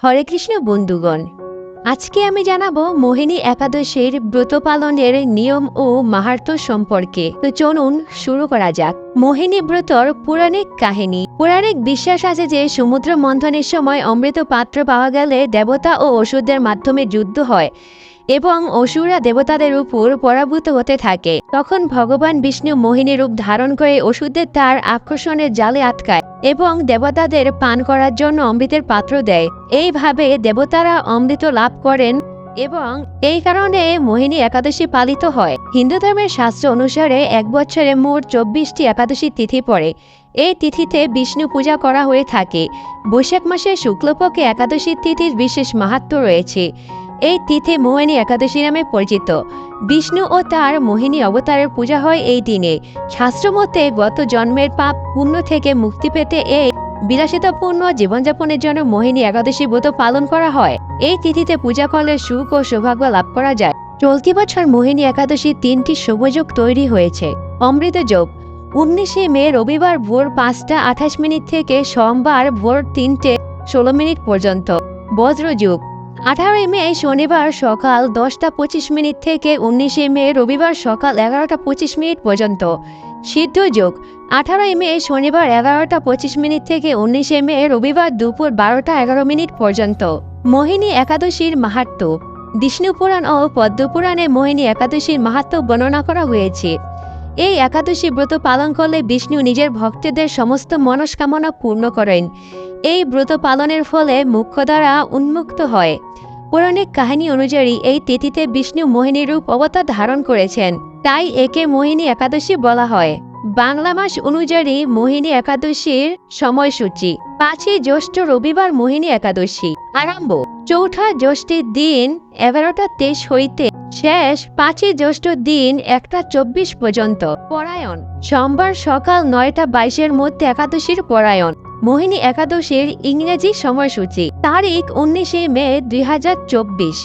হরে কৃষ্ণ বন্ধুগণ, আজকে আমি জানাবো মোহিনী একাদশীর ব্রত পালনের নিয়ম ও মাহাত্ম্য সম্পর্কে। তো চলুন শুরু করা যাক। মোহিনী ব্রতর পৌরাণিক কাহিনী। পৌরাণিক বিশ্বাস আছে যে সমুদ্র মন্থনের সময় অমৃত পাত্র পাওয়া গেলে দেবতা ও অসুরদের মাধ্যমে যুদ্ধ হয় এবং অসুররা দেবতাদের উপর পরাভূত হতে থাকে। তখন ভগবান বিষ্ণু মোহিনী রূপ ধারণ করে অসুরদের তার আকর্ষণের জালে আটকায় এবং দেবতাদের পান করার জন্য অমৃতের পাত্র দেয়। এইভাবে দেবতারা অমৃত লাভ করেন এবং এই কারণে মোহিনী একাদশী পালিত হয়। হিন্দু ধর্মের শাস্ত্র অনুসারে এক বছরে মোট 24টি একাদশী তিথি পড়ে। এই তিথিতে বিষ্ণু পূজা করা হয়ে থাকে। বৈশাখ মাসের শুক্লপক্ষে একাদশী তিথির বিশেষ মাহাত্ম্য রয়েছে। এই তিথি মোহিনী একাদশী নামে পরিচিত। বিষ্ণু ও তার মোহিনী অবতারের পূজা হয় এই দিনে। শাস্ত্রমতে গত জন্মের পাপ পুণ্য থেকে মুক্তি পেতে এই বিলাসিতাপূর্ণ জীবনযাপনের জন্য মোহিনী একাদশী ব্রত পালন করা হয়। এই তিথিতে পূজা করলে সুখ ও সৌভাগ্য লাভ করা যায়। চলতি বছর মোহিনী একাদশী 3টি শুভযোগ তৈরি হয়েছে। অমৃত যোগ 19শে মে রবিবার ভোর 5:28 থেকে সোমবার ভোর 3:16 পর্যন্ত। বজ্রযোগ 18 মে শনিবার সকাল 10:25 থেকে 19 মে রবিবার সকাল 11:25 পর্যন্ত। সিদ্ধ যোগ 18 মে শনিবার 11:25 থেকে 19 মে রবিবার দুপুর 12:11 পর্যন্ত। মোহিনী একাদশীর মাহাত্ম্য। বিষ্ণু পুরাণ ও পদ্মপুরাণে মোহিনী একাদশীর মাহাত্ম্য বর্ণনা করা হয়েছে। এই একাদশী ব্রত পালন করলে বিষ্ণু নিজের ভক্তদের সমস্ত মনস্কামনা পূর্ণ করেন। এই ব্রত পালনের ফলে মোক্ষদ্বার উন্মুক্ত হয়। পৌরাণিক কাহিনী অনুযায়ী এই তিথিতে বিষ্ণু মোহিনী রূপ অবতার ধারণ করেছেন, তাই একে মোহিনী একাদশী বলা হয়। বাংলা মাস অনুযায়ী মোহিনী একাদশীর সময়সূচি। 5ই জ্যৈষ্ঠ রবিবার মোহিনী একাদশী আরম্ভ। চৌঠা জ্যৈষ্ঠের দিন 11:23 হইতে শেষ 5ই জ্যৈষ্ঠ দিন 1:24 পর্যন্ত। পরায়ণ সোমবার সকাল 9:22 মধ্যে একাদশীর পরায়ণ। মোহিনী একাদশীর ইংরেজি সময়সূচি। তারিখ 19 মে 2024,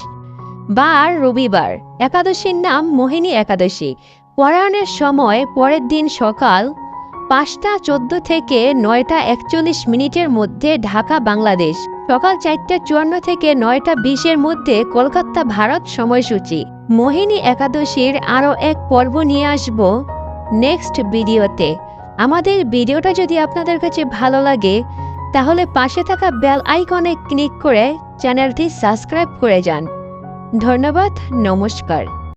বার রবিবার। একাদশীর নাম মোহিনী একাদশী। পরায়ণের সময় পরের দিন সকাল 5:14 থেকে 9:41 মধ্যে ঢাকা বাংলাদেশ। সকাল 4:54 থেকে 9:20 মধ্যে কলকাতা ভারত সময়সূচি। মোহিনী একাদশীর আরও এক পর্ব নিয়ে আসব নেক্সট ভিডিওতে। আমাদের ভিডিওটা যদি আপনাদের কাছে ভালো লাগে তাহলে পাশে থাকা বেল আইকনে ক্লিক করে চ্যানেলটি সাবস্ক্রাইব করে যান। ধন্যবাদ, নমস্কার।